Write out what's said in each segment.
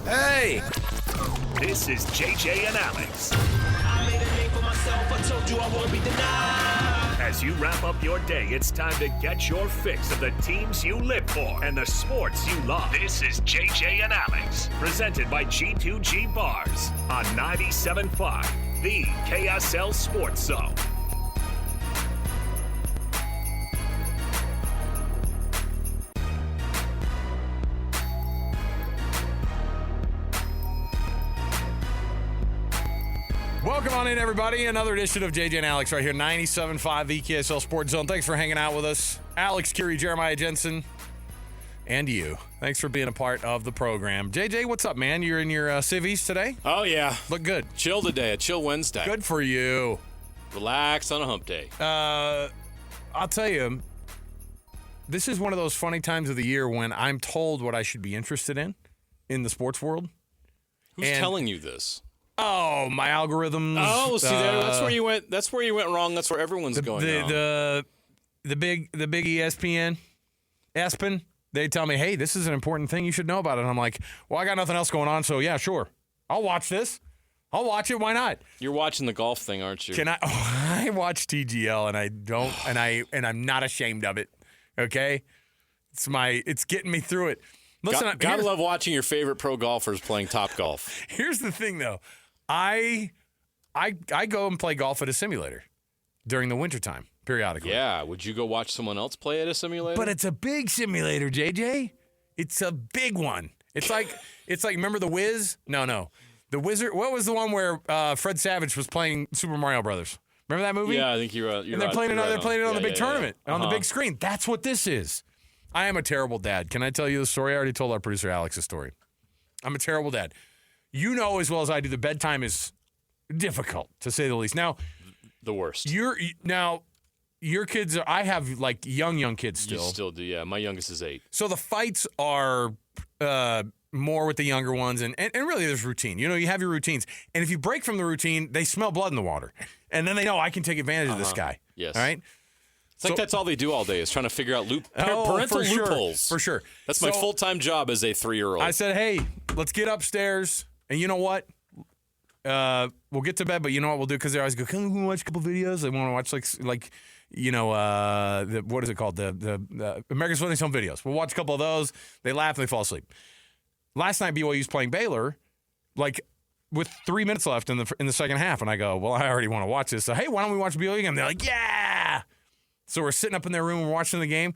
Hey! This is JJ and Alex. I made a name for myself. I told you I won't be denied. As you wrap up your day, it's time to get your fix of the teams you live for and the sports you love. This is JJ and Alex, presented by G2G Bars on 97.5, the KSL Sports Zone. Welcome on in, everybody. Another edition of JJ and Alex right here, 97.5, the KSL Sports Zone. Thanks for hanging out with us. Alex, Kirry, Jeremiah, Jensen, and you. Thanks for being a part of the program. JJ, what's up, man? You're in your civvies today? Oh, yeah. Look good. Chill today, a chill Wednesday. Good for you. Relax on a hump day. I'll tell you, this is one of those funny times of the year when I'm told what I should be interested in the sports world. Who's telling you this? Oh, my algorithms. Oh, see, that's where you went. That's where you went wrong. That's where everyone's going wrong. The big ESPN, Aspen. They tell me, hey, this is an important thing. You should know about it. And I'm like, well, I got nothing else going on, so yeah, sure, I'll watch this. I'll watch it. Why not? You're watching the golf thing, aren't you? Can I? Oh, I watch TGL, and I don't, and I'm not ashamed of it. Okay, it's getting me through it. Listen, gotta love watching your favorite pro golfers playing Top Golf. Here's the thing, though. I go and play golf at a simulator during the wintertime, periodically. Yeah, would you go watch someone else play at a simulator? But it's a big simulator, JJ. It's a big one. It's like remember The Wiz? No. The Wizard. What was the one where Fred Savage was playing Super Mario Brothers? Remember that movie? Yeah, I think you're and they're playing it. They're playing it on the big tournament on the Uh-huh. big screen. That's what this is. I am a terrible dad. Can I tell you the story? I already told our producer Alex the story. I'm a terrible dad. You know as well as I do, the bedtime is difficult, to say the least. Now, the worst. Your kids are, I have like young kids still. You still do, yeah. My youngest is 8. So the fights are more with the younger ones, and really there's routine. You know, you have your routines. And if you break from the routine, they smell blood in the water. And then they know I can take advantage of this guy. Yes. All right? It's like that's all they do all day is trying to figure out parental loopholes. For sure. That's my full-time job as a 3-year-old. I said, hey, let's get upstairs. And you know what? We'll get to bed, but you know what we'll do? Because they always go, can we watch a couple videos? They want to watch what is it called? The America's Funniest Home Videos. We'll watch a couple of those. They laugh and they fall asleep. Last night, BYU's playing Baylor, like with 3 minutes left in the second half, and I go, well, I already want to watch this. So hey, why don't we watch BYU again? They're like, yeah. So we're sitting up in their room, we're watching the game.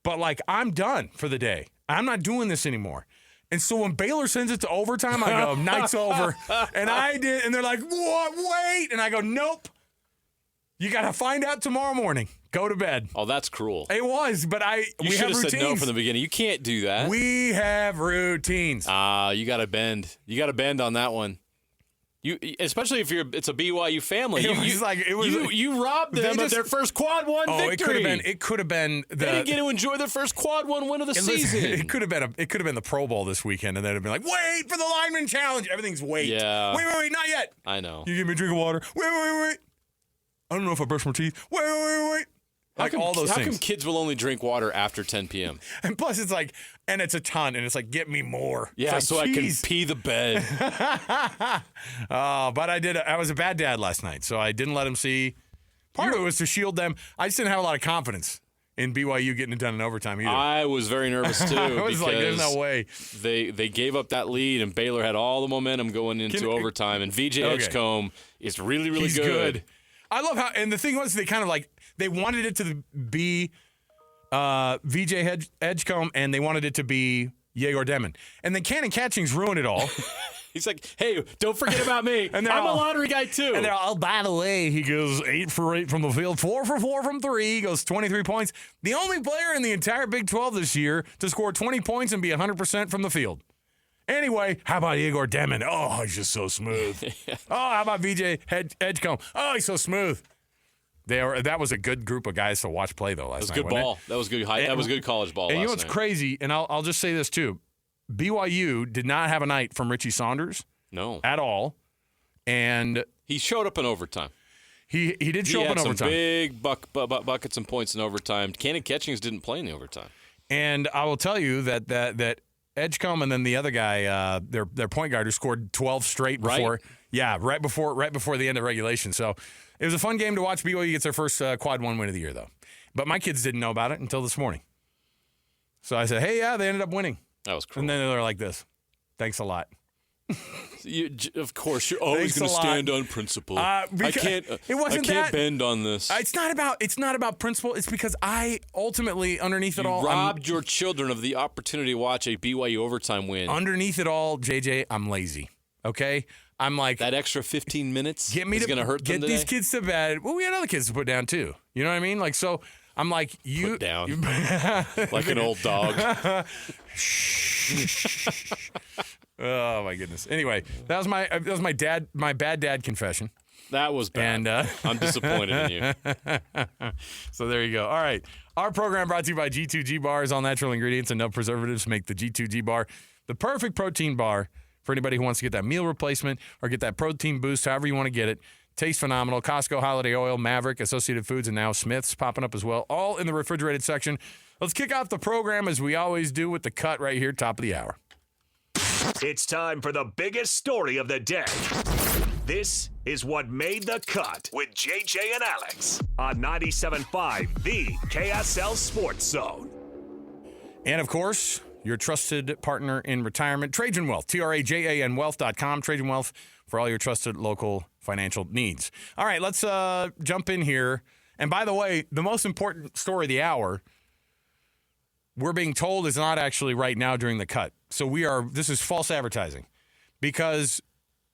But like, I'm done for the day. I'm not doing this anymore. And so when Baylor sends it to overtime, I go, night's over. And I did, and they're like, what? Wait. And I go, nope. You got to find out tomorrow morning. Go to bed. Oh, that's cruel. It was, but we have routines. You should have said no from the beginning. You can't do that. We have routines. You got to bend. You got to bend on that one. You, especially if it's a BYU family. You robbed them of their first quad one victory. It could have been. They didn't get to enjoy their first quad one win of the season. It could have been the Pro Bowl this weekend, and they'd have been like, "Wait for the lineman challenge." Everything's wait. Yeah. Wait, not yet. I know. You give me a drink of water. Wait. I don't know if I brush my teeth. Wait. Like all those things. How come kids will only drink water after 10 p.m.? And plus, it's like, and it's a ton, and it's like, get me more. Yeah, like, so I can pee the bed. But I was a bad dad last night, so I didn't let him see. Part of it was to shield them. I just didn't have a lot of confidence in BYU getting it done in overtime either. I was very nervous, too. I was like, there's no way. They gave up that lead, and Baylor had all the momentum going into overtime, and VJ Edgecombe is really, really good. I love how, and the thing was, they kind of like, they wanted it to be VJ Edgecombe, and they wanted it to be Yegor Demon. And then Cannon Catchings ruined it all. He's like, hey, don't forget about me. I'm a lottery guy, too. And they're all, by the way, he goes 8 for 8 from the field, 4 for 4 from 3. He goes 23 points. The only player in the entire Big 12 this year to score 20 points and be 100% from the field. Anyway, how about Yegor Demon? Oh, he's just so smooth. Oh, how about VJ Edgecombe? Oh, he's so smooth. That was a good group of guys to watch play, though, last night. That was good ball. That was good. That was good college ball last night. And you know what's crazy, and I'll just say this, too. BYU did not have a night from Richie Saunders. No. At all. And he showed up in overtime. He did show up in overtime. He had some big buckets and points in overtime. Cannon Catchings didn't play in the overtime. And I will tell you that Edgecombe, and then the other guy, their point guard, who scored 12 straight before. Right. Right before the end of regulation. So it was a fun game to watch. BYU gets their first quad 1 win of the year, though. But my kids didn't know about it until this morning. So I said, hey, yeah, they ended up winning. That was cool. And then they're like this. Thanks a lot. Of course, you're always going to stand on principle. I can't bend on this. It's not about principle. It's because I ultimately, underneath it all, robbed your children of the opportunity to watch a BYU overtime win. Underneath it all, JJ, I'm lazy. Okay, I'm like that extra 15 minutes. Is going to hurt them today? Get these kids to bed. Well, we had other kids to put down too. You know what I mean? Like so. I'm like you put down like an old dog. Oh my goodness. Anyway, that was my bad dad confession. That was bad. And I'm disappointed in you. So there you go. All right. Our program brought to you by G2G Bars. All natural ingredients and no preservatives make the G2G Bar the perfect protein bar for anybody who wants to get that meal replacement or get that protein boost, however you want to get it. Tastes phenomenal. Costco Holiday Oil, Maverick, Associated Foods, and now Smith's popping up as well, all in the refrigerated section. Let's kick off the program as we always do with the cut right here, top of the hour. It's time for the biggest story of the day. This is what made the cut with JJ and Alex on 97.5, the KSL Sports Zone. And, of course, your trusted partner in retirement, Trajan Wealth, TRAJAN Wealth.com, Trajan Wealth, for all your trusted local financial needs. All right, let's jump in here. And by the way, the most important story of the hour, we're being told is not actually right now during the cut. So this is false advertising because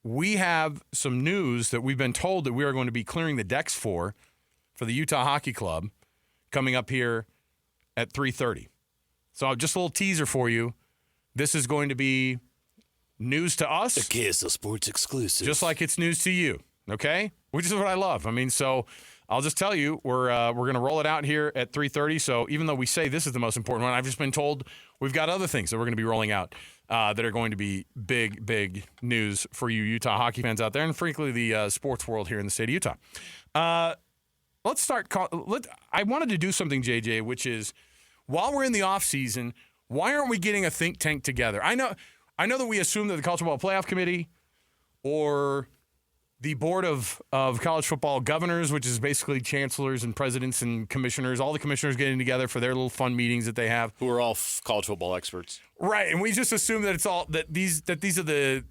we have some news that we've been told that we are going to be clearing the decks for the Utah Hockey Club coming up here at 3:30. So just a little teaser for you. This is going to be news to us. A KSL Sports exclusive. Just like it's news to you, okay? Which is what I love. I mean, so I'll just tell you, we're going to roll it out here at 3:30. So even though we say this is the most important one, I've just been told we've got other things that we're going to be rolling out that are going to be big, big news for you Utah hockey fans out there and frankly the sports world here in the state of Utah. Let's start. I wanted to do something, JJ, which is while we're in the off season, why aren't we getting a think tank together? I know that we assume that the College Football Playoff Committee or the Board of College Football Governors, which is basically chancellors and presidents and commissioners, all the commissioners getting together for their little fun meetings that they have. Who are all college football experts. Right, and we just assume that it's all these are the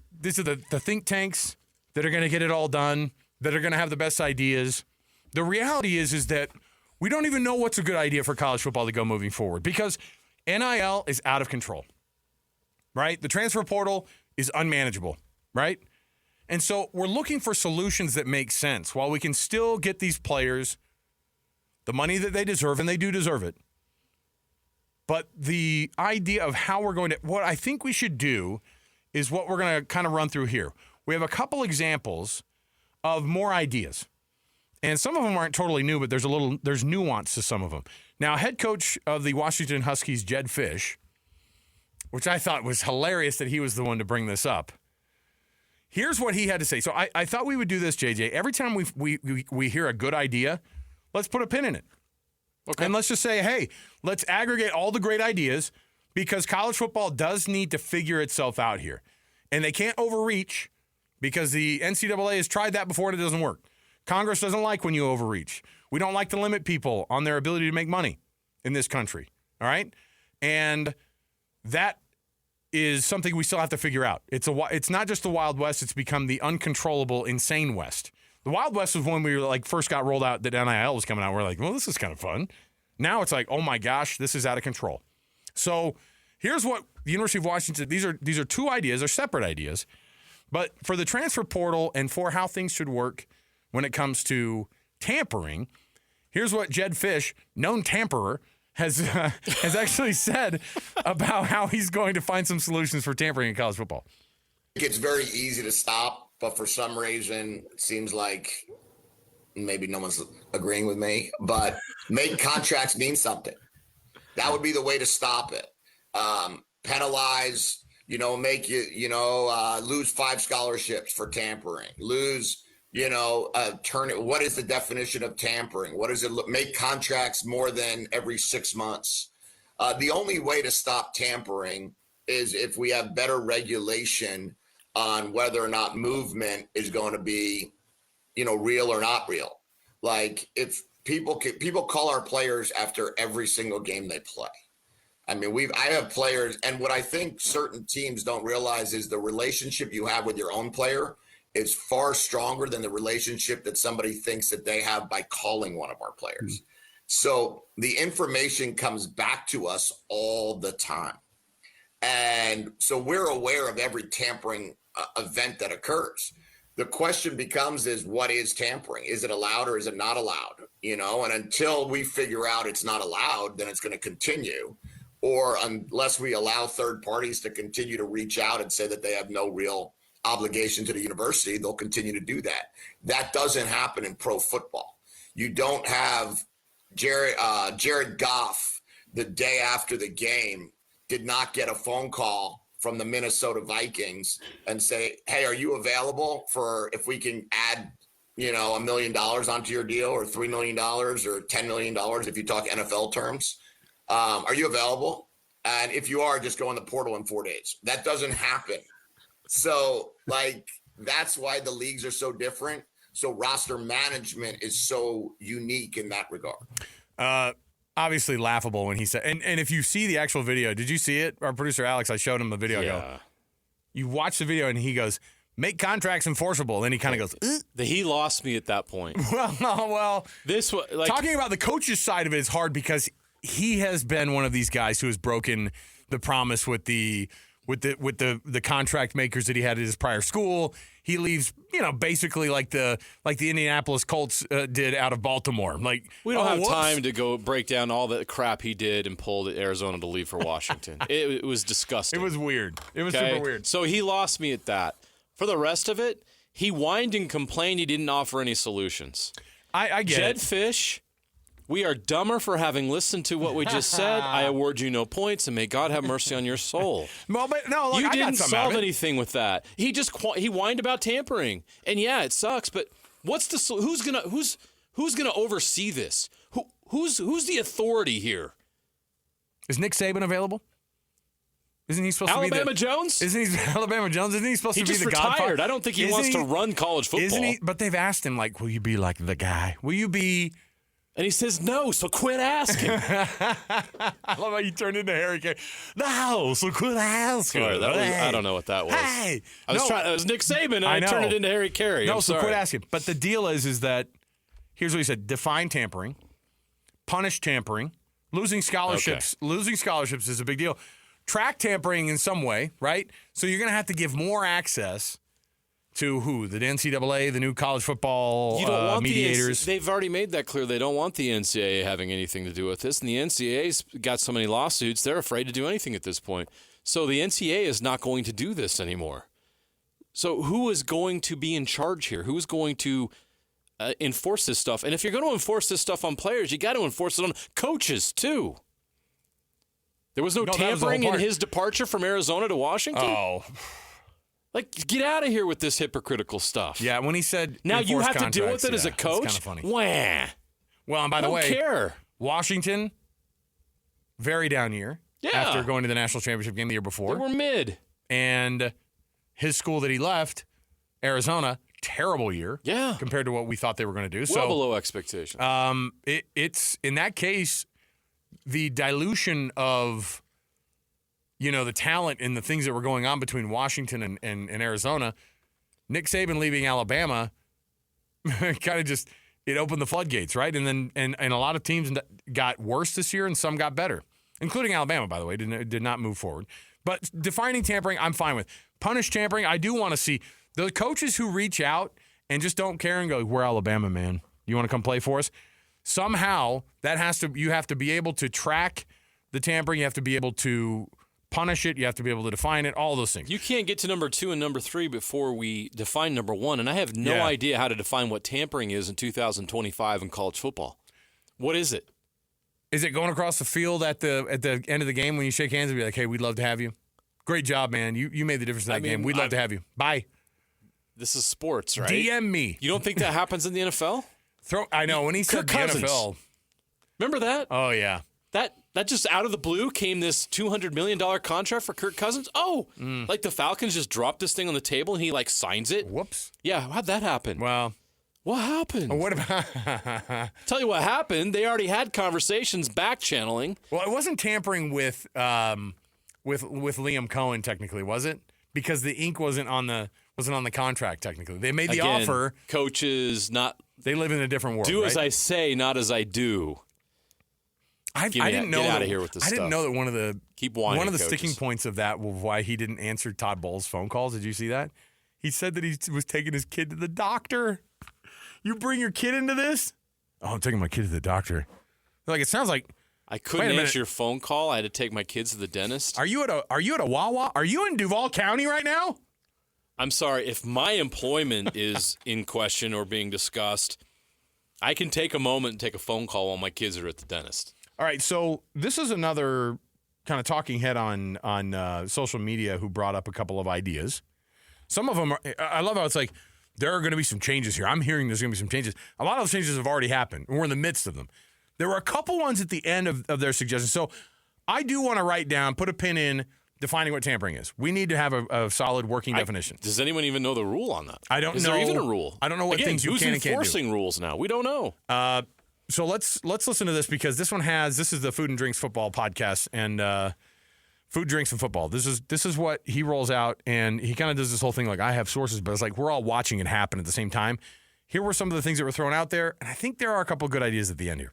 think tanks that are going to get it all done, that are going to have the best ideas. The reality is that we don't even know what's a good idea for college football to go moving forward because NIL is out of control, right? The transfer portal is unmanageable, right? And so we're looking for solutions that make sense while we can still get these players the money that they deserve, and they do deserve it. But the idea of how we're going to, what I think we should do is what we're going to kind of run through here. We have a couple examples of more ideas. And some of them aren't totally new, but there's nuance to some of them. Now, head coach of the Washington Huskies, Jedd Fisch, which I thought was hilarious that he was the one to bring this up. Here's what he had to say. So I thought we would do this, JJ. Every time we hear a good idea, let's put a pin in it. Okay. And let's just say, hey, let's aggregate all the great ideas because college football does need to figure itself out here. And they can't overreach because the NCAA has tried that before and it doesn't work. Congress doesn't like when you overreach. We don't like to limit people on their ability to make money in this country, all right? And that is something we still have to figure out. It's not just the Wild West. It's become the uncontrollable, insane West. The Wild West was when we were first got rolled out that NIL was coming out. We're like, well, this is kind of fun. Now it's like, oh my gosh, this is out of control. So here's what the University of Washington. These are two ideas. They're separate ideas, but for the transfer portal and for how things should work when it comes to tampering, here's what Jedd Fisch, known tamperer, has actually said about how he's going to find some solutions for tampering in college football. It's very easy to stop, but for some reason, it seems like maybe no one's agreeing with me, but make contracts mean something. That would be the way to stop it. Penalize, make you, lose 5 scholarships for tampering, lose, what is the definition of tampering? What does it look? Make contracts more than every 6 months. The only way to stop tampering is if we have better regulation on whether or not movement is going to be, real or not real. Like if people call our players after every single game they play. I mean, I have players, and what I think certain teams don't realize is the relationship you have with your own player is far stronger than the relationship that somebody thinks that they have by calling one of our players. So the information comes back to us all the time. And so we're aware of every tampering event that occurs. The question becomes is what is tampering? Is it allowed or is it not allowed? And until we figure out it's not allowed, then it's going to continue. Or unless we allow third parties to continue to reach out and say that they have no real obligation to the university, they'll continue to do that. That doesn't happen in pro football. You don't have Jared Goff the day after the game did not get a phone call from the Minnesota Vikings and say, hey, are you available for if we can add, $1 million onto your deal or $3 million or $10 million if you talk NFL terms? Are you available? And if you are, just go in the portal in 4 days. That doesn't happen. So, that's why the leagues are so different. So roster management is so unique in that regard. Obviously laughable when he said, and if you see the actual video, did you see it? Our producer Alex, I showed him the video. Yeah. You watch the video and he goes, make contracts enforceable. Then he kind of goes, He lost me at that point. Well, this was talking about the coach's side of it is hard because he has been one of these guys who has broken the promise with the contract makers that he had at his prior school. He leaves, basically like the Indianapolis Colts did out of Baltimore. We don't have time to go break down all the crap he did and pulled at Arizona to leave for Washington. It was disgusting. It was weird. It was super weird. So he lost me at that. For the rest of it, he whined and complained he didn't offer any solutions. I get Jedd it. Fisch, we are dumber for having listened to what we just said. I award you no points, and may God have mercy on your soul. Well, but no, you I didn't got some out solve of it. anything with that. He whined about tampering, and yeah, it sucks. But who's gonna oversee this? Who's the authority here? Is Nick Saban available? Isn't he supposed Alabama to be Jones? Isn't he Alabama Jones? Isn't he supposed to be the godfather? He just retired. I don't think he wants to run college football. Isn't he? But they've asked him, will you be like the guy? Will you be? And he says no, so quit asking. I love how you turned into Harry Carey. No, so quit asking. Sorry, I don't know what that was. Hey, it was Nick Saban, and I turned it into Harry Carey. No, so quit asking. But the deal is that here's what he said: define tampering, punish tampering, losing scholarships. Okay. Losing scholarships is a big deal. Track tampering in some way, right? So you're going to have to give more access to who? The NCAA, the new college football mediators. They've already made that clear. They don't want the NCAA having anything to do with this. And the NCAA's got so many lawsuits, they're afraid to do anything at this point. So the NCAA is not going to do this anymore. So who is going to be in charge here? Who is going to enforce this stuff? And if you're going to enforce this stuff on players, you got to enforce it on coaches too. There was no tampering in his departure from Arizona to Washington? Oh. Get out of here with this hypocritical stuff. Yeah, when he said now you have to deal with it as a coach? It's kind of funny. Wah. Well, and by the way, I don't care. Washington, very down year after going to the national championship game the year before. They were mid. And his school that he left, Arizona, terrible year compared to what we thought they were going to do. Well below expectations. It's in that case, the dilution of the talent and the things that were going on between Washington and Arizona, Nick Saban leaving Alabama kind of just it opened the floodgates, right? And then and a lot of teams got worse this year and some got better, including Alabama, by the way, did not move forward. But defining tampering, I'm fine with. Punish tampering, I do want to see the coaches who reach out and just don't care and go, we're Alabama, man. You want to come play for us? Somehow you have to be able to track the tampering. You have to be able to punish it. You have to be able to define it, all those things. You can't get to number 2 and number 3 before we define number 1, and I have no idea how to define what tampering is in 2025 in college football. What is it? Is it going across the field at the end of the game when you shake hands and be like, hey, we'd love to have you? Great job, man. You made the difference in that game. We'd love to have you. Bye. This is sports, right? DM me. You don't think that happens in the NFL? I know. When he said the NFL. Remember that? Oh, yeah. That That just out of the blue came this $200 million contract for Kirk Cousins. Oh, like the Falcons just dropped this thing on the table and he like signs it. Whoops. Yeah, how'd that happen? Well, what happened? what about? Tell you what happened. They already had conversations back channeling. Well, it wasn't tampering with Liam Cohen technically, was it? Because the ink wasn't on the contract technically. They made the offer. Coaches not. They live in a different world. Do right? as I say, not as I do. I didn't know. Get out of here with this I didn't stuff. know that one of the Keep whining, one of the coaches. sticking points of that was why he didn't answer Todd Bowles' phone calls. Did you see that? He said that he was taking his kid to the doctor. You bring your kid into this? Oh, I'm taking my kid to the doctor. Like, it sounds like I couldn't answer your phone call. I had to take my kids to the dentist. Are you at a Wawa? Are you in Duval County right now? I'm sorry. If my employment is in question or being discussed, I can take a moment and take a phone call while my kids are at the dentist. All right, so this is another kind of talking head on social media who brought up a couple of ideas. Some of them are, I love how it's like, there are going to be some changes here. I'm hearing there's going to be some changes. A lot of those changes have already happened. We're in the midst of them. There were a couple ones at the end of their suggestions. So I do want to write down, put a pin in defining what tampering is. We need to have a solid working definition. Does anyone even know the rule on that? I don't know. Is there even a rule? I don't know what things you can and can't do. Who's enforcing rules now? We don't know. So let's listen to this because this is the Food and Drinks Football podcast and Food, Drinks, and Football. This is what he rolls out, and he kind of does this whole thing like, I have sources, but it's like we're all watching it happen at the same time. Here were some of the things that were thrown out there, and I think there are a couple of good ideas at the end here.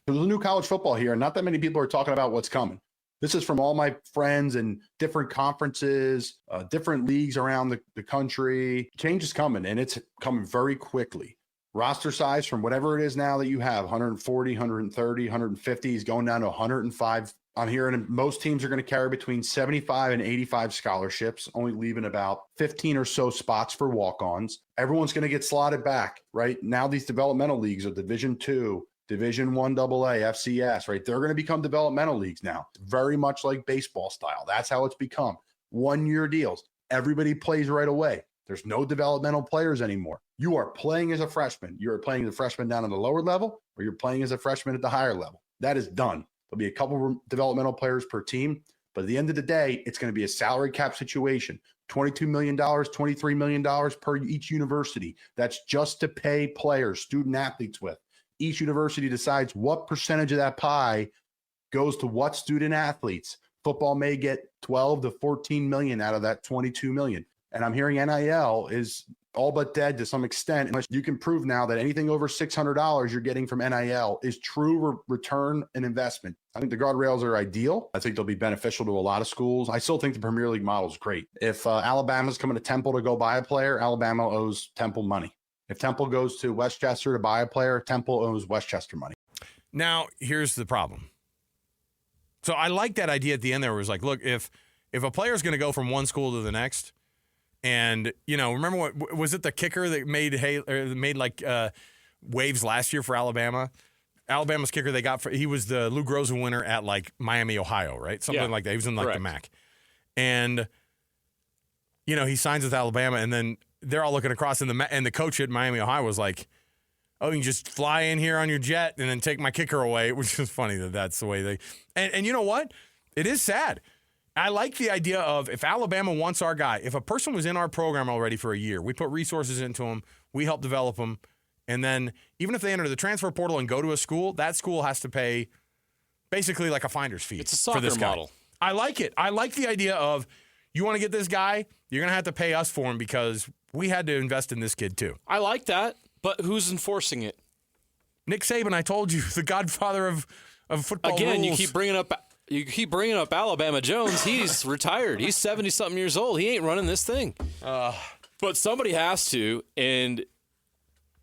There's a new college football here, and not that many people are talking about what's coming. This is from all my friends and different conferences, different leagues around the country. Change is coming, and it's coming very quickly. Roster size from whatever it is now that you have, 140, 130, 150 is going down to 105. I'm hearing most teams are going to carry between 75 and 85 scholarships, only leaving about 15 or so spots for walk-ons. Everyone's going to get slotted back, right? Now these developmental leagues are Division II, Division I AA, FCS, right? They're going to become developmental leagues now, very much like baseball style. That's how it's become. 1-year deals. Everybody plays right away. There's no developmental players anymore. You are playing as a freshman. You're playing as a freshman down on the lower level, or you're playing as a freshman at the higher level. That is done. There'll be a couple of developmental players per team, but at the end of the day, it's going to be a salary cap situation. $22 million, $23 million per each university. That's just to pay players, student athletes with. Each university decides what percentage of that pie goes to what student athletes. Football may get 12 to 14 million out of that 22 million. And I'm hearing NIL is all but dead to some extent, unless you can prove now that anything over $600 you're getting from NIL is true return and investment. I think the guardrails are ideal. I think they'll be beneficial to a lot of schools. I still think the Premier League model is great. If Alabama's coming to Temple to go buy a player, Alabama owes Temple money. If Temple goes to Westchester to buy a player, Temple owes Westchester money. Now, here's the problem. So I like that idea at the end there where it was like, look, if a player's going to go from one school to the next, and, you know, remember what was it, the kicker that made waves last year for Alabama? Alabama's kicker they got he was the Lou Groza winner at like Miami, Ohio, right? Something like that. He was in like the MAC. And, you know, he signs with Alabama, and then they're all looking across, and the coach at Miami, Ohio was like, oh, you can just fly in here on your jet and then take my kicker away, which is funny that's the way they – and you know what? It is sad. I like the idea of if Alabama wants our guy, if a person was in our program already for a year, we put resources into him, we help develop him, and then even if they enter the transfer portal and go to a school, that school has to pay basically like a finder's fee. It's a soccer for this guy. model. I like it. I like the idea of you want to get this guy, you're going to have to pay us for him because we had to invest in this kid too. I like that, but who's enforcing it? Nick Saban, I told you, the godfather of football Again, rules. you keep bringing up Alabama Jones. He's retired. He's 70-something years old. He ain't running this thing. But somebody has to, and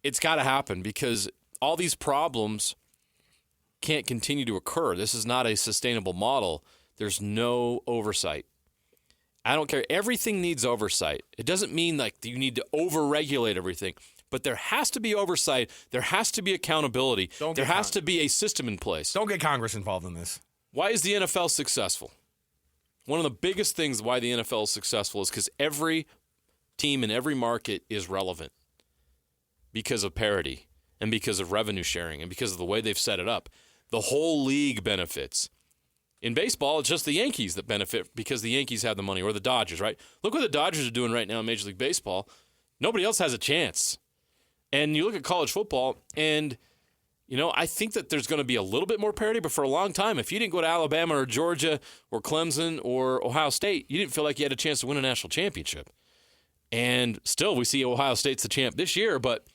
it's got to happen because all these problems can't continue to occur. This is not a sustainable model. There's no oversight. I don't care. Everything needs oversight. It doesn't mean like you need to over-regulate everything, but there has to be oversight. There has to be accountability. There has to be a system in place. Don't get Congress involved in this. Why is the NFL successful? One of the biggest things why the NFL is successful is because every team in every market is relevant because of parity and because of revenue sharing and because of the way they've set it up. The whole league benefits. In baseball, it's just the Yankees that benefit because the Yankees have the money, or the Dodgers, right? Look what the Dodgers are doing right now in Major League Baseball. Nobody else has a chance. And you look at college football, and, I think that there's going to be a little bit more parity, but for a long time, if you didn't go to Alabama or Georgia or Clemson or Ohio State, you didn't feel like you had a chance to win a national championship. And still, we see Ohio State's the champ this year, but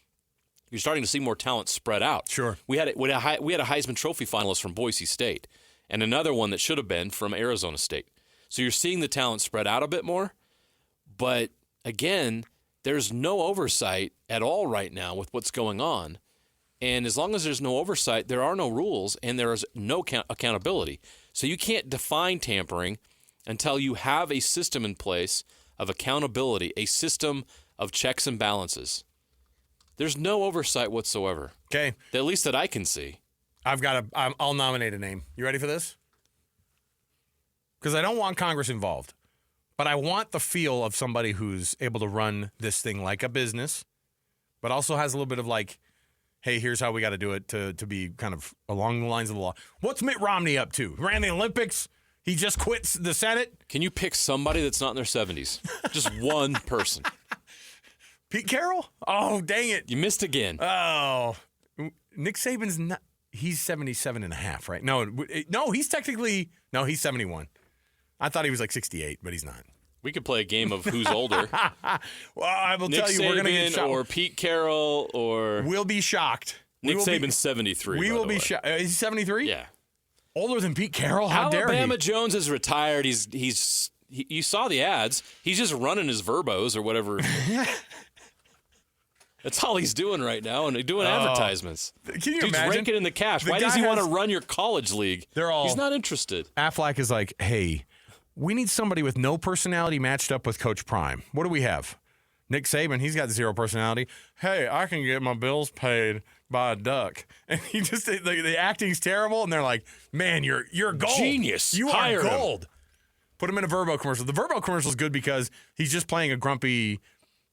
you're starting to see more talent spread out. Sure. We had a Heisman Trophy finalist from Boise State and another one that should have been from Arizona State. So you're seeing the talent spread out a bit more. But again, there's no oversight at all right now with what's going on. And as long as there's no oversight, there are no rules and there is no accountability. So you can't define tampering until you have a system in place of accountability, a system of checks and balances. There's no oversight whatsoever. Okay. At least that I can see. I'll nominate a name. You ready for this? Because I don't want Congress involved, but I want the feel of somebody who's able to run this thing like a business, but also has a little bit of like, hey, here's how we got to do it to be kind of along the lines of the law. What's Mitt Romney up to? Ran the Olympics. He just quits the Senate. Can you pick somebody that's not in their 70s? Just one person. Pete Carroll? Oh, dang it. You missed again. Oh, Nick Saban's not. He's 77 and a half, right? No, he's technically, he's 71. I thought he was like 68, but he's not. We could play a game of who's older. Well, I will tell you, Saban, we're going to get shocked. or Pete Carroll, or We'll be shocked. Nick Saban's 73. We by will the be way. shocked. Is he 73? Yeah. Older than Pete Carroll? How dare he? Alabama Jones is retired. You saw the ads. He's just running his verbos or whatever. That's all he's doing right now, and doing advertisements. Can you Dude's imagine? raking in the cash. The Why does guy he want to has- run your college league? He's not interested. Affleck is like, hey, we need somebody with no personality matched up with Coach Prime. What do we have? Nick Saban, he's got zero personality. Hey, I can get my bills paid by a duck. And he just, the acting's terrible, and they're like, man, you're gold. Genius. You Hire are him. gold. Put him in a Verbo commercial. The Verbo commercial is good because he's just playing a grumpy,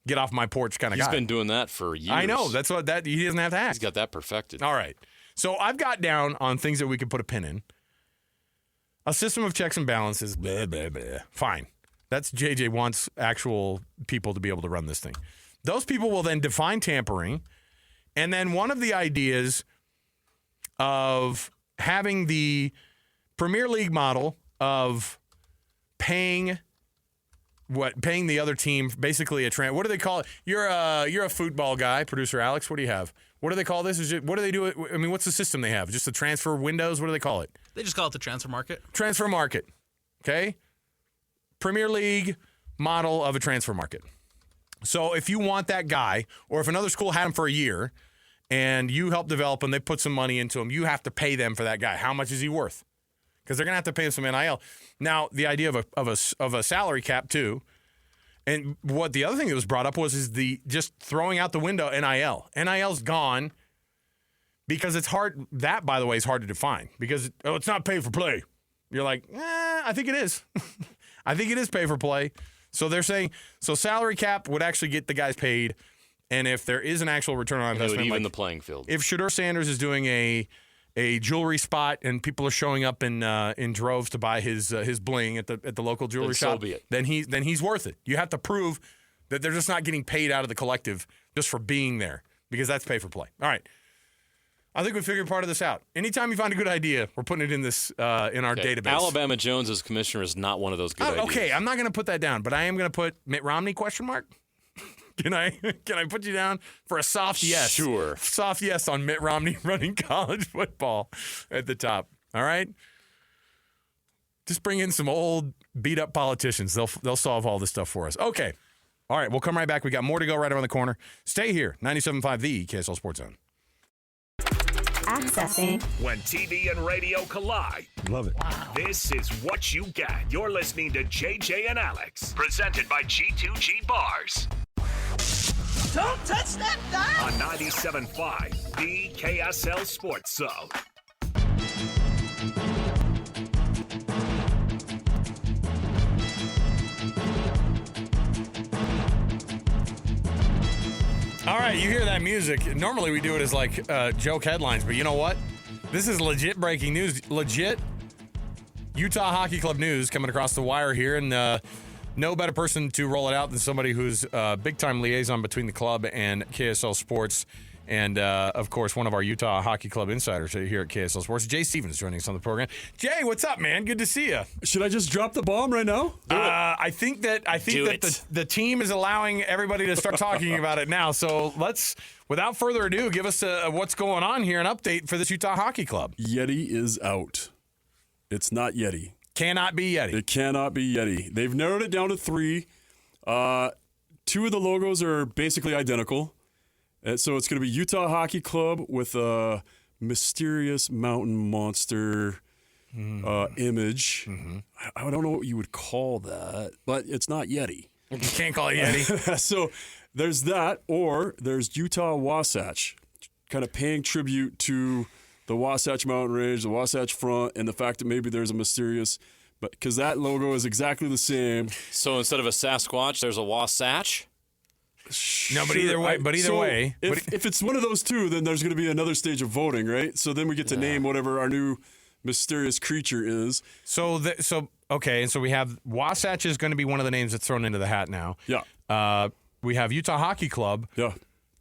get off my porch kind of guy. He's been doing that for years. I know. That's what he doesn't have to ask. He's got that perfected. All right. So I've got down on things that we could put a pin in. A system of checks and balances. Blah, blah, blah. Fine. That's JJ wants actual people to be able to run this thing. Those people will then define tampering. And then one of the ideas of having the Premier League model of paying the other team basically what do they call it? You're a football guy, producer Alex. What do you have? What do they call this? What do they do? I mean, what's the system they have? Just the transfer windows? What do they call it? They just call it the transfer market. Transfer market. Okay? Premier League model of a transfer market. So if you want that guy, or if another school had him for a year and you help develop him, they put some money into him, you have to pay them for that guy. How much is he worth? Because they're going to have to pay him some NIL. Now, the idea of a salary cap too. And what the other thing that was brought up was the just throwing out the window NIL. NIL's gone because it's hard. That, by the way, is hard to define because it's not pay for play. You're like, I think it is. I think it is pay for play. So they're saying salary cap would actually get the guys paid, and if there is an actual return on investment, it would even the playing field. If Shedeur Sanders is doing a jewelry spot and people are showing up in droves to buy his bling at the local jewelry shop, so be it. then he's worth it. You have to prove that they're just not getting paid out of the collective just for being there because that's pay for play. All right. I think we figured part of this out. Anytime you find a good idea, we're putting it in this in our database. Alabama Jones as commissioner is not one of those good ideas. Okay, I'm not going to put that down, but I am going to put Mitt Romney ? Can I put you down for a soft yes? Sure. Soft yes on Mitt Romney running college football at the top. All right? Just bring in some old beat up politicians. They'll solve all this stuff for us. Okay. All right, we'll come right back. We got more to go right around the corner. Stay here. 97.5 The KSL Sports Zone. Accessing. When TV and radio collide. Love it. This is what you get. You're listening to JJ and Alex, presented by G2G Bars. Don't touch that dial. On 97.5, the KSL Sports Zone. All right, you hear that music. Normally we do it as like joke headlines, but you know what? This is legit breaking news. Legit. Utah Hockey Club news coming across the wire here, and no better person to roll it out than somebody who's a big-time liaison between the club and KSL Sports, and, of course, one of our Utah Hockey Club insiders here at KSL Sports. Jay Stevens joining us on the program. Jay, what's up, man? Good to see you. Should I just drop the bomb right now? I think that the team is allowing everybody to start talking about it now. So let's, without further ado, give us what's going on here, an update for this Utah Hockey Club. Yeti is out. It's not Yeti. Cannot be Yeti. It cannot be Yeti. They've narrowed it down to 3. 2 of the logos are basically identical. And so it's going to be Utah Hockey Club with a mysterious mountain monster image. Mm-hmm. I don't know what you would call that, but it's not Yeti. You can't call it Yeti. So there's that, or there's Utah Wasatch, kind of paying tribute to the Wasatch Mountain Range, the Wasatch Front, and the fact that maybe there's a mysterious, but because that logo is exactly the same. So instead of a Sasquatch, there's a Wasatch? No, but either way, if it's one of those two, then there's going to be another stage of voting, right? So then we get to name whatever our new mysterious creature is. Okay, and so we have Wasatch is going to be one of the names that's thrown into the hat now. Yeah. We have Utah Hockey Club. Yeah.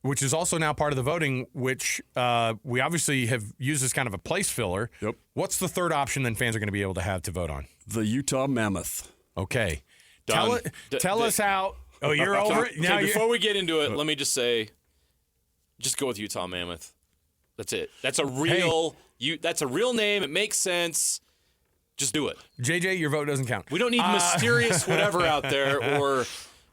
Which is also now part of the voting, which we obviously have used as kind of a place filler. Yep. What's the third option then fans are going to be able to have to vote on? The Utah Mammoth. Okay. Done. Tell us how. Oh, you're over it? Okay, before we get into it, let me just say, just go with Utah Mammoth. That's it. That's a real that's a real name. It makes sense. Just do it. JJ, your vote doesn't count. We don't need mysterious whatever out there or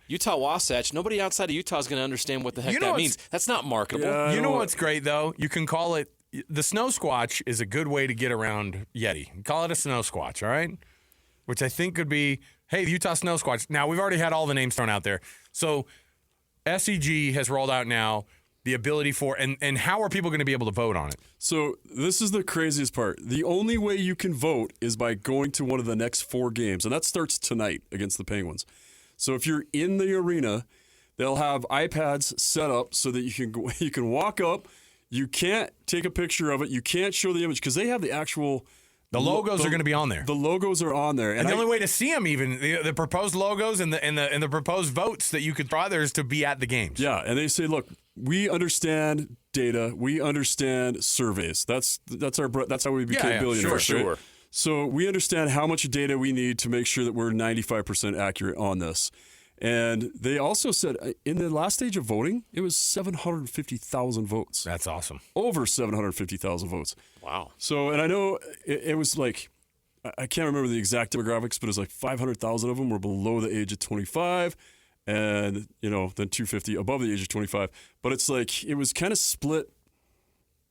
Utah Wasatch. Nobody outside of Utah is going to understand what the heck that means. That's not marketable. Yeah, you know what's great, though? You can call it the Snow Squatch is a good way to get around Yeti. Call it a Snow Squatch, all right? Which I think could be, hey, the Utah Snow Squatch. Now, we've already had all the names thrown out there. So SCG has rolled out now the ability for, and how are people going to be able to vote on it? So this is the craziest part. The only way you can vote is by going to one of the next 4 games, and that starts tonight against the Penguins. So if you're in the arena, they'll have iPads set up so that you can walk up. You can't take a picture of it. You can't show the image because they have the actual. The logos are going to be on there. The logos are on there, and the only way to see them, even the proposed logos and the proposed votes that you could draw there is to be at the games. Yeah, and they say, look, we understand data, we understand surveys. That's how we became billionaires. For sure. Right? So we understand how much data we need to make sure that we're 95% accurate on this. And they also said in the last stage of voting, it was 750,000 votes. That's awesome. Over 750,000 votes. Wow. So, and I know it was like, I can't remember the exact demographics, but it was like 500,000 of them were below the age of 25 and, then 250 above the age of 25. But it's like, it was kind of split,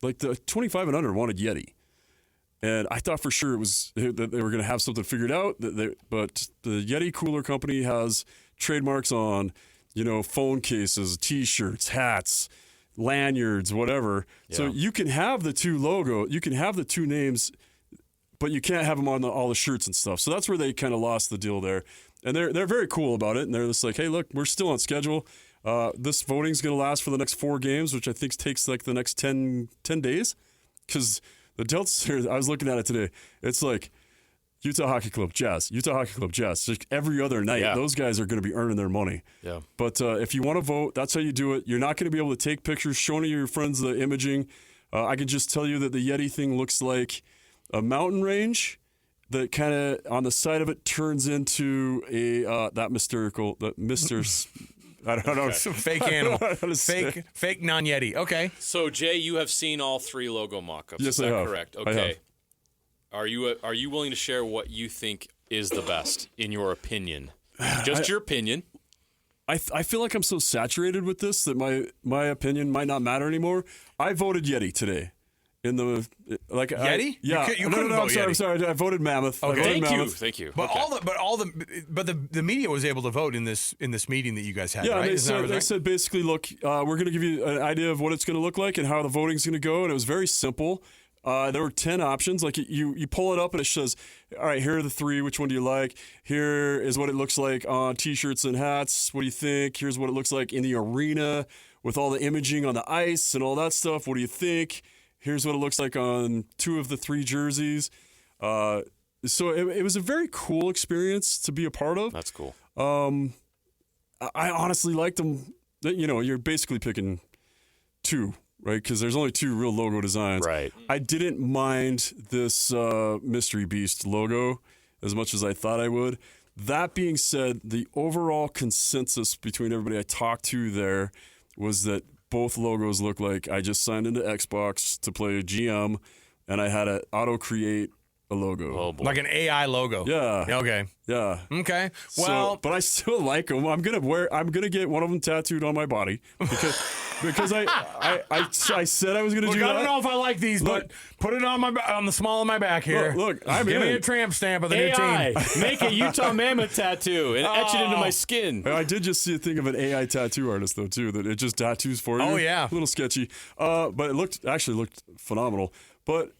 like the 25 and under wanted Yeti. And I thought for sure it was that they were going to have something figured out. But the Yeti Cooler Company has trademarks on, phone cases, T-shirts, hats, lanyards, whatever. Yeah. So you can have the 2 logo, you can have the 2 names, but you can't have them on all the shirts and stuff. So that's where they kind of lost the deal there. And they're very cool about it. And they're just like, hey, look, we're still on schedule. This voting's going to last for the next 4 games, which I think takes like the next 10 days. Because the Delta Series, I was looking at it today. It's like Utah Hockey Club, Jazz. Utah Hockey Club, Jazz. Just every other night, those guys are going to be earning their money. Yeah. But if you want to vote, that's how you do it. You're not going to be able to take pictures, showing your friends the imaging. I can just tell you that the Yeti thing looks like a mountain range that kind of on the side of it turns into I don't know. Some fake animal. Fake non-Yeti. Okay. So, Jay, you have seen all 3 logo mock-ups. Yes, is that I have. correct? I Okay. have. Are you willing to share what you think is the best, in your opinion? Just your opinion. I feel like I'm so saturated with this that my opinion might not matter anymore. I voted Yeti today. In the Yeti? Yeah. You couldn't vote I'm sorry. I voted Mammoth. Okay. Thank you. But the media was able to vote in this meeting that you guys had. Yeah, right? they said basically, look, we're going to give you an idea of what it's going to look like and how the voting's going to go, and it was very simple. There were 10 options. Like you pull it up and it says, all right, here are the 3. Which one do you like? Here is what it looks like on T-shirts and hats. What do you think? Here's what it looks like in the arena with all the imaging on the ice and all that stuff. What do you think? Here's what it looks like on 2 of the 3 jerseys. so it was a very cool experience to be a part of. That's cool. I honestly liked them. You know, you're basically picking two, right? Because there's only two real logo designs. Right. I didn't mind this Mystery Beast logo as much as I thought I would. That being said, the overall consensus between everybody I talked to there was that both logos look like I just signed into Xbox to play GM, and I had to auto-create a logo. Oh, boy. Like an AI logo. Yeah. Okay. Yeah. Okay. Well, but I still like them. I'm gonna get one of them tattooed on my body because I said I was gonna look, do that. I don't know if I like these, but put it on the small of my back here. Look, I'm Give in. me a tramp stamp of the AI, new team. make a Utah Mammoth tattoo and etch it into my skin. I did just see a thing of an AI tattoo artist though too, that it just tattoos for you. Oh, yeah. A little sketchy, but it looked phenomenal. But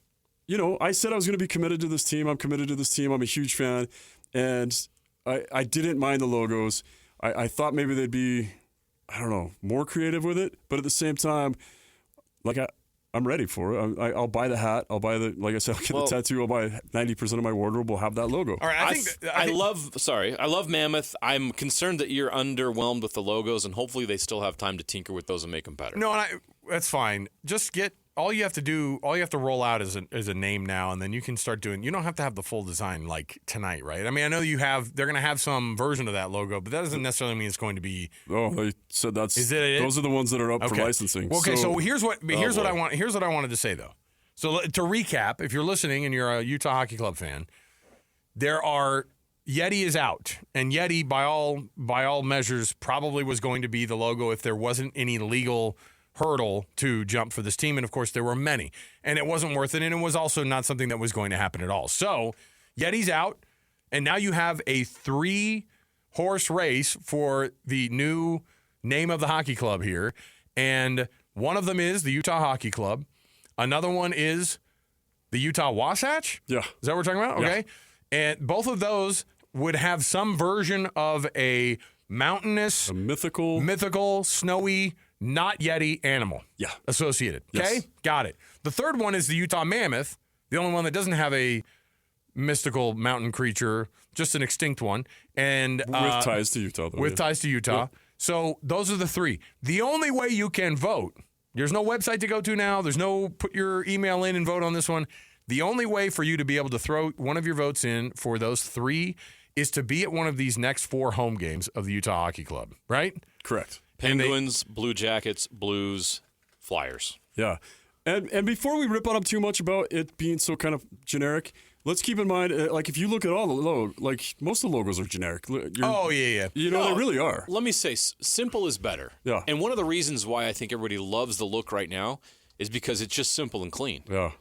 you know, I said I was going to be committed to this team. I'm committed to this team. I'm a huge fan, and I didn't mind the logos. I thought maybe they'd be, I don't know, more creative with it. But at the same time, like I'm ready for it. I'll buy the hat. I'll buy like I said, I'll get the tattoo. I'll buy 90% of my wardrobe will have that logo. All right. I love Mammoth. I'm concerned that you're underwhelmed with the logos, and hopefully they still have time to tinker with those and make them better. No, that's fine. Just get. All you have to roll out is a name now, and then you can start doing. You don't have to have the full design like tonight, right? I mean, I know they're going to have some version of that logo, but that doesn't necessarily mean it's going to be. Oh, they said that's. Is it? Those are the ones that are up for Okay. licensing. Okay, so here's what I want. Here's what I wanted to say though. So to recap, if you're listening and you're a Utah Hockey Club fan, Yeti is out, and Yeti by all measures probably was going to be the logo if there wasn't any legal hurdle to jump for this team, and of course there were many, and it wasn't worth it, and it was also not something that was going to happen at all. So Yeti's out, and now you have a 3-horse race for the new name of the hockey club here, and one of them is the Utah Hockey Club, another one is the Utah Wasatch. Yeah. Is that what we're talking about? Okay. And both of those would have some version of a mountainous, a mythical, snowy, not Yeti animal associated. Okay? Yes. Got it. The third one is the Utah Mammoth, the only one that doesn't have a mystical mountain creature, just an extinct one. And with ties to Utah, though. With ties to Utah. Yep. So those are the three. The only way you can vote, there's no website to go to now. There's no put your email in and vote on this one. The only way for you to be able to throw one of your votes in for those three is to be at one of these next 4 home games of the Utah Hockey Club, right? Correct. Penguins, Blue Jackets, Blues, Flyers. Yeah. And before we rip on them too much about it being so kind of generic, let's keep in mind, like, if you look at all the like, most of the logos are generic. Yeah. You know, they really are. Let me say, simple is better. Yeah. And one of the reasons why I think everybody loves the look right now is because it's just simple and clean. Yeah.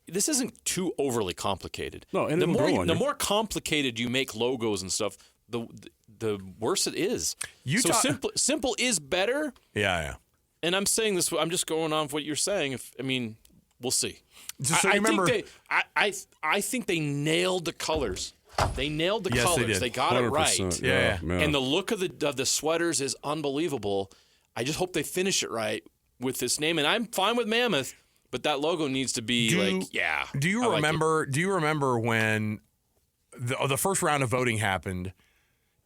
This isn't too overly complicated. No, and the the more complicated you make logos and stuff, the worse it is. Utah, so simple is better. Yeah. And I'm saying this. I'm just going on with what you're saying. We'll see. Just so you remember, I think they nailed the colors. They nailed the colors. They did. They got it right. Yeah. And the look of the sweaters is unbelievable. I just hope they finish it right with this name. And I'm fine with Mammoth, but that logo needs to be Do you remember? Do you remember when the first round of voting happened?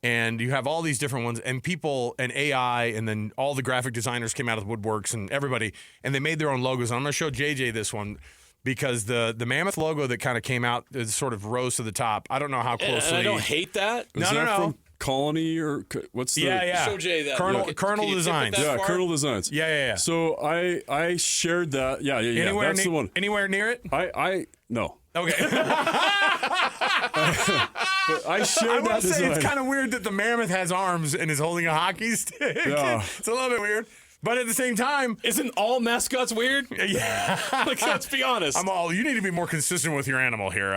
And you have all these different ones, and people, and AI, and then all the graphic designers came out of the woodworks, and everybody, and they made their own logos. And I'm going to show JJ this one because the Mammoth logo that kind of came out sort of rose to the top. I don't know how closely. And I don't hate that. Is that from Colony or what's the? Yeah. Show Jay that. Colonel Designs. Colonel Designs. Yeah. So I shared that. Yeah. That's the one. Anywhere near it? I no. Okay. But I shared that design. It's kind of weird that the Mammoth has arms and is holding a hockey stick. Yeah. It's a little bit weird. But at the same time, isn't all mascots weird? Yeah. Let's be honest. You need to be more consistent with your animal here.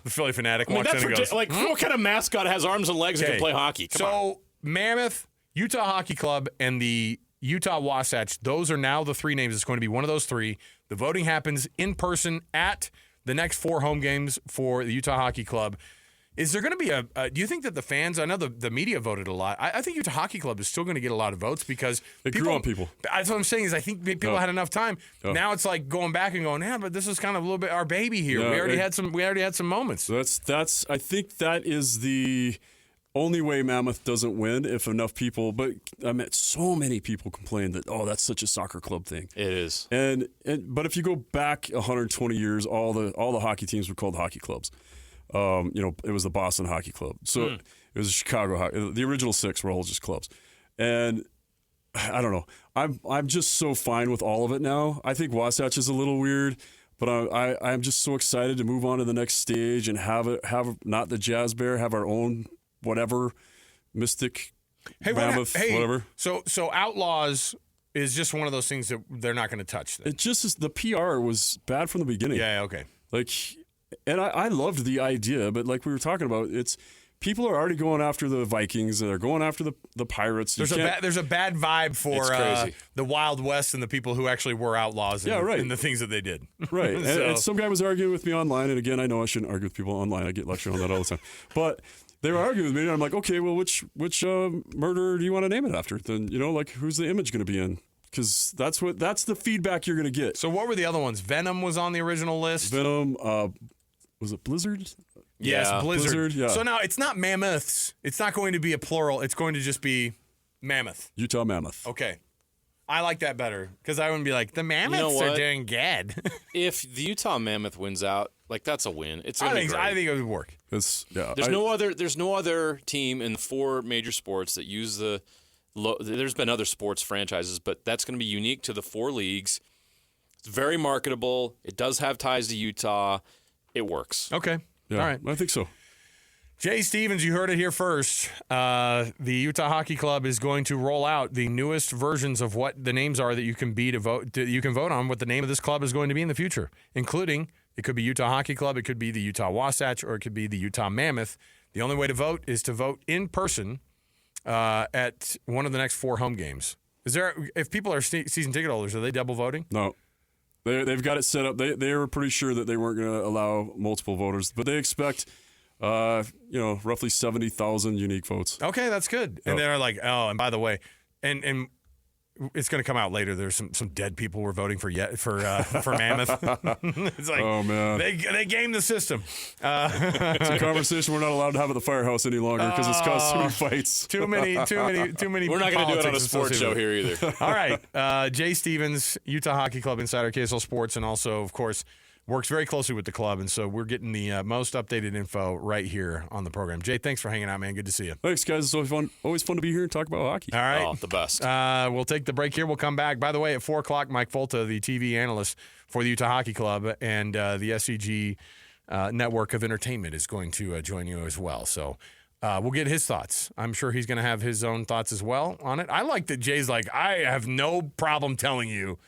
The Philly Fanatic walks in and goes, what kind of mascot has arms and legs and can play hockey? Come on. Mammoth, Utah Hockey Club, and the Utah Wasatch, those are now the 3 names. It's going to be one of those 3. The voting happens in person at the next 4 home games for the Utah Hockey Club. Is there going to be do you think that the fans, I know the media voted a lot. I think Utah Hockey Club is still going to get a lot of votes because It grew on people. That's what I'm saying is I think people had enough time. Now it's like going back and going, yeah, but this is kind of a little bit our baby here. Yeah, we already had some moments. I think that is the only way Mammoth doesn't win if enough people. But I mean, so many people complain that that's such a soccer club thing. It is. But if you go back 120 years, all the hockey teams were called hockey clubs. It was the Boston Hockey Club. So it was the Chicago Hockey. The original 6 were all just clubs. And I don't know. I'm just so fine with all of it now. I think Wasatch is a little weird, but I'm just so excited to move on to the next stage and have not the Jazz Bear, have our own whatever mystic Mammoth, whatever. So Outlaws is just one of those things that they're not going to touch. Then. It just is, the PR was bad from the beginning. Yeah, okay. And I loved the idea, but like we were talking about, it's people are already going after the Vikings and they're going after the Pirates. There's a bad vibe for the Wild West and the people who actually were outlaws in the things that they did. Right. And some guy was arguing with me online, and again, I know I shouldn't argue with people online. I get lectured on that all the time. But they were arguing with me, and I'm like, okay, well, which murderer do you want to name it after? Then, who's the image going to be in? Because that's the feedback you're going to get. So what were the other ones? Venom was on the original list. Venom, was it Blizzard? Yes, Blizzard. Yeah. So now it's not mammoths. It's not going to be a plural. It's going to just be mammoth. Utah Mammoth. Okay. I like that better because I wouldn't be like, the mammoths are doing good. If the Utah Mammoth wins out, that's a win. I think it would work. There's no other team in the 4 major sports that use the there's been other sports franchises, but that's going to be unique to the 4 leagues. It's very marketable. It does have ties to Utah. It works. Okay. Yeah, all right. I think so. Jay Stevens, you heard it here first. The Utah Hockey Club is going to roll out the newest versions of what the names are that you can vote on what the name of this club is going to be in the future, including it could be Utah Hockey Club, it could be the Utah Wasatch, or it could be the Utah Mammoth. The only way to vote is to vote in person at one of the next 4 home games. If people are season ticket holders, are they double voting? No. They've got it set up. They were pretty sure that they weren't going to allow multiple voters, but they expect, roughly 70,000 unique votes. Okay, that's good. And they're like, and by the way, and it's going to come out later. There's some dead people were voting for Mammoth. It's like, oh man, they gamed the system. It's a conversation we're not allowed to have at the firehouse any longer because it's caused too many fights. Too many. We're not going to do it on a sports show here either. All right, Jay Stevens, Utah Hockey Club insider, KSL Sports, and also, of course, works very closely with the club, and so we're getting the most updated info right here on the program. Jay, thanks for hanging out, man. Good to see you. Thanks, guys. It's always fun to be here and talk about hockey. All right. Oh, the best. We'll take the break here. We'll come back. By the way, at 4 o'clock, Mike Folta, the TV analyst for the Utah Hockey Club and the SCG network of entertainment, is going to join you as well. So we'll get his thoughts. I'm sure he's going to have his own thoughts as well on it. I like that Jay's like, I have no problem telling you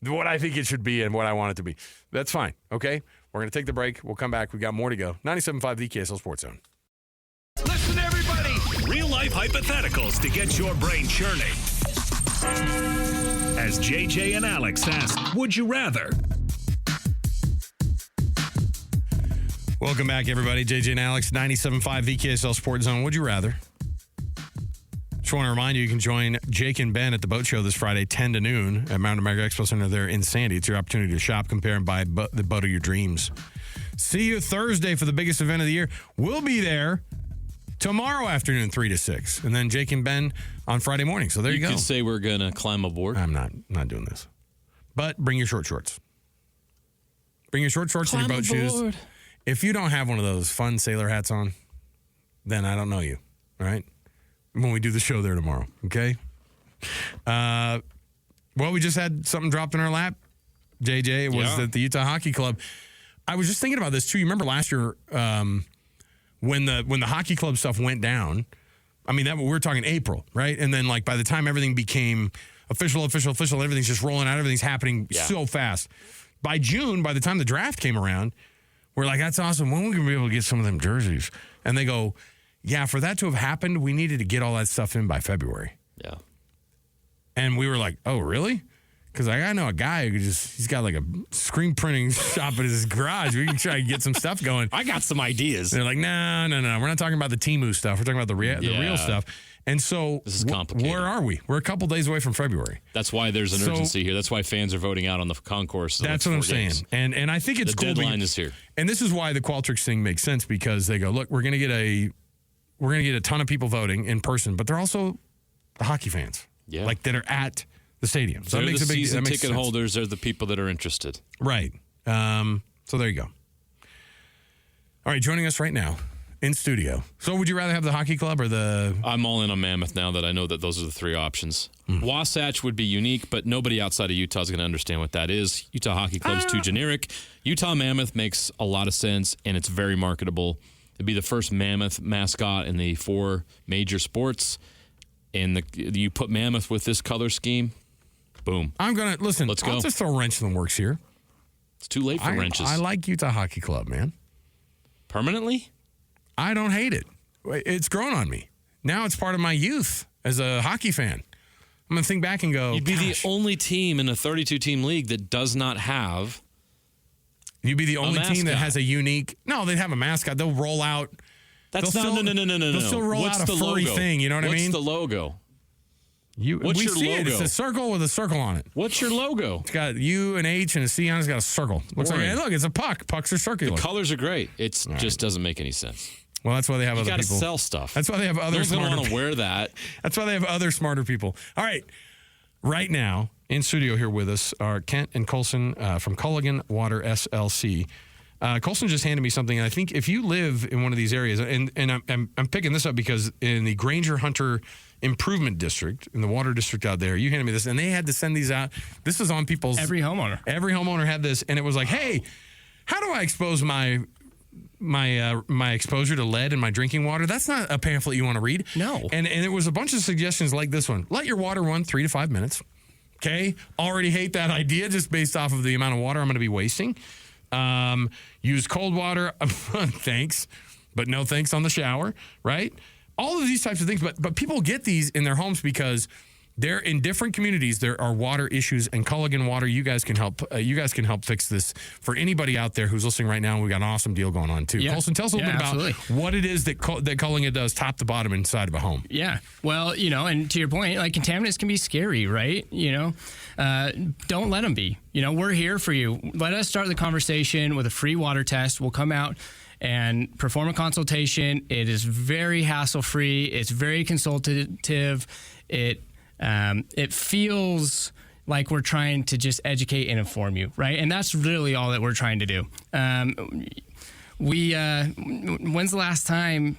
what I think it should be and what I want it to be. That's fine, okay? We're going to take the break. We'll come back. We've got more to go. 97.5 the KSL Sports Zone. Listen, everybody. Real-life hypotheticals to get your brain churning. As JJ and Alex ask, would you rather? Welcome back, everybody. JJ and Alex, 97.5 the KSL Sports Zone. Would you rather? Just want to remind you, you can join Jake and Ben at the Boat Show this Friday, 10 to noon at Mountain America Expo Center there in Sandy. It's your opportunity to shop, compare, and buy the boat of your dreams. See you Thursday for the biggest event of the year. We'll be there tomorrow afternoon, 3 to 6. And then Jake and Ben on Friday morning. So there you go. You could say we're going to climb aboard. I'm not doing this. But bring your short shorts. Bring your short shorts and your boat shoes. If you don't have one of those fun sailor hats on, then I don't know you, all right? When we do the show there tomorrow, okay? Well, we just had something dropped in our lap, JJ. It was at the Utah Hockey Club. I was just thinking about this, too. You remember last year when the hockey club stuff went down? I mean, we were talking April, right? And then, like, by the time everything became official, everything's just rolling out. Everything's happening so fast. By June, by the time the draft came around, we're like, that's awesome. When are we going to be able to get some of them jerseys? And they go, yeah, for that to have happened, we needed to get all that stuff in by February. Yeah. And we were like, oh, really? Because I know a guy who he's got like a screen printing shop in his garage. We can try to get some stuff going. I got some ideas. They're like, no. We're not talking about the Temu stuff. We're talking about the real stuff. And so This is complicated. Where are we? We're a couple days away from February. That's why there's an urgency here. That's why fans are voting out on the concourse. That's what I'm saying. And I think it's the cool. deadline is here. And this is why the Qualtrics thing makes sense, because they go, look, we're going to get a ton of people voting in person, but they're also the hockey fans, like that are at the stadium. So they're that makes the a big season that makes ticket sense. holders. They're the people that are interested. Right. So there you go. All right, joining us right now in studio. So would you rather have the hockey club or the... I'm all in on Mammoth now that I know that those are the three options. Wasatch would be unique, but nobody outside of Utah is going to understand what that is. Utah Hockey Club's too generic. Utah Mammoth makes a lot of sense, and it's very marketable. It'd be the first Mammoth mascot in the 4 major sports, and you put Mammoth with this color scheme, boom. I'm going to... Listen, Let's go. I'll just throw a wrench in the works here. It's too late for wrenches. I like Utah Hockey Club, man. Permanently? I don't hate it. It's grown on me. Now it's part of my youth as a hockey fan. I'm going to think back and go, You'd be gosh, the only team in a 32-team league that does not have you'd be the only team that mascot. has a unique... No, they'd have a mascot. They'll roll out... That's They'll not, still- no. they'll still roll What's out a the furry logo? thing, you know what I mean? What's the logo? What's your see logo? It's a circle with a circle on it. What's your logo? It's got U and H and a C on it. It's got a circle. Looks like, Boring. hey, look, it's a puck. Pucks are circular. The colors are great. It just doesn't make any sense. Well, that's why they have You other got to people. sell stuff. That's why they have No other one's going to smarter want to people. wear that. That's why they have other smarter people. All right. Right now, in studio here with us are Kent and Colson from Culligan Water SLC. Colson just handed me something, and I think if you live in one of these areas, and I'm picking this up because in the Granger Hunter Improvement District, in the water district out there, you handed me this, and they had to send these out. This is on people's... Every homeowner. Every homeowner had this, and it was like, hey, how do I expose my exposure to lead in my drinking water? That's not a pamphlet you want to read. No. And it was a bunch of suggestions like this one. Let your water run 3 to 5 minutes. Okay? Already hate that idea just based off of the amount of water I'm going to be wasting. Use cold water. Thanks, but no thanks on the shower, right? All of these types of things, but people get these in their homes because they're in different communities. There are water issues, and Culligan Water, you guys can help. You guys can help fix this for anybody out there who's listening right now. We got an awesome deal going on too. Yeah. Colson, tell us a little bit about what it is that Culligan does, top to bottom, inside of a home. Yeah. Well, and to your point, like contaminants can be scary, right? Don't let them be. We're here for you. Let us start the conversation with a free water test. We'll come out and perform a consultation. It is very hassle-free. It's very consultative. It feels like we're trying to just educate and inform you, right? And that's really all that we're trying to do. When's the last time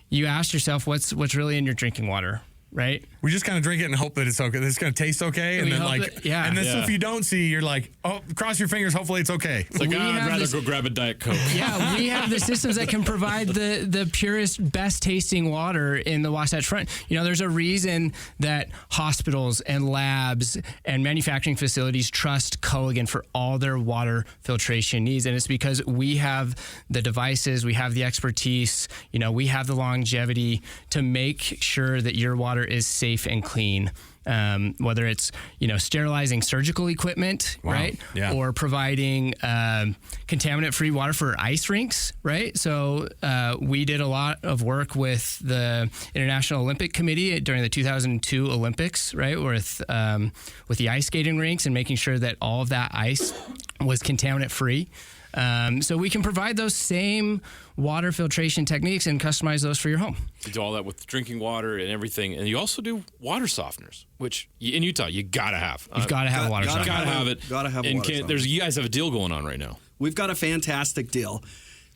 you asked yourself what's really in your drinking water, right? We just kind of drink it and hope that it's okay. That it's going to taste okay, and We then hope and then so if you don't see, you're like, oh, cross your fingers. Hopefully, it's okay. It's like, We I'd have rather this- go grab a Diet Coke. Yeah, we have the systems that can provide the purest, best tasting water in the Wasatch Front. There's a reason that hospitals and labs and manufacturing facilities trust Culligan for all their water filtration needs. And it's because we have the devices, we have the expertise, we have the longevity to make sure that your water is safe and clean. Whether it's sterilizing surgical equipment, right, Yeah. or providing contaminant-free water for ice rinks, right. So we did a lot of work with the International Olympic Committee during the 2002 Olympics, right, with the ice skating rinks and making sure that all of that ice was contaminant-free. So we can provide those same water filtration techniques and customize those for your home. You do all that with drinking water and everything. And you also do water softeners, which in Utah, you got to have. You've got to have a water You softener. got to have it. Gotta have a and water softener. you guys have a deal going on right now. We've got a fantastic deal.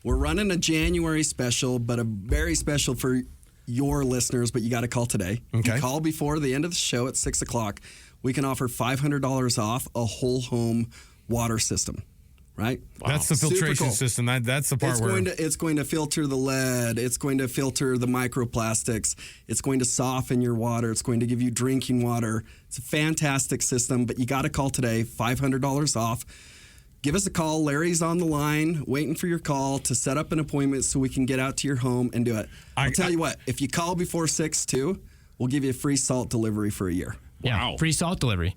We're running a January special, but a very special for your listeners, but you got to call today. Okay. You call before the end of the show at 6 o'clock. We can offer $500 off a whole home water system. Right? That's the Super filtration cool. system. That's the part where It's going to filter the lead. It's going to filter the microplastics. It's going to soften your water. It's going to give you drinking water. It's a fantastic system, but you got to call today, $500 off. Give us a call. Larry's on the line waiting for your call to set up an appointment so we can get out to your home and do it. I'll tell you what, if you call before 6 too, we'll give you a free salt delivery for a year. Yeah, Wow. free salt delivery.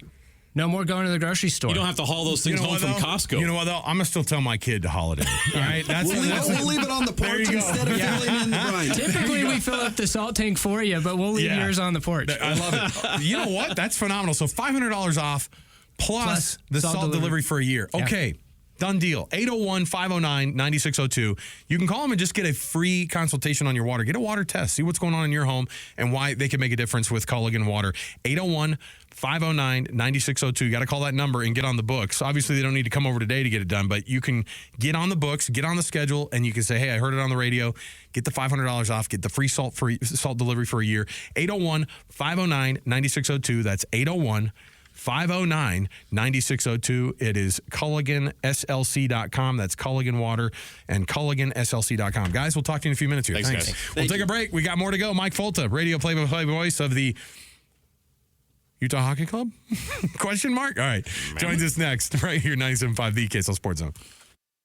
No more going to the grocery store. You don't have to haul those things home from Costco. You know what, though? I'm going to still tell my kid to holiday. All right? We'll leave it on the porch instead of filling in the brine. Typically, we fill up the salt tank for you, but we'll leave yours on the porch. I love it. You know what? That's phenomenal. So $500 off plus the salt delivery for a year. Okay. Done deal. 801-509-9602. You can call them and just get a free consultation on your water. Get a water test. See what's going on in your home and why they can make a difference with Culligan Water. 801-509-9602. You got to call that number and get on the books. Obviously, they don't need to come over today to get it done, but you can get on the books, get on the schedule, and you can say, hey, I heard it on the radio. Get the $500 off. Get the free salt delivery for a year. 801-509-9602. That's 801-509-9602. It is CulliganSLC.com. That's Culligan Water and CulliganSLC.com. Guys, we'll talk to you in a few minutes here. Thanks. Guys. We'll take a break. We got more to go. Mike Folta, radio play-by-play voice of the Utah Hockey Club? Question mark? All right. Joins us next right here, 97.5 The KSL Sports Zone.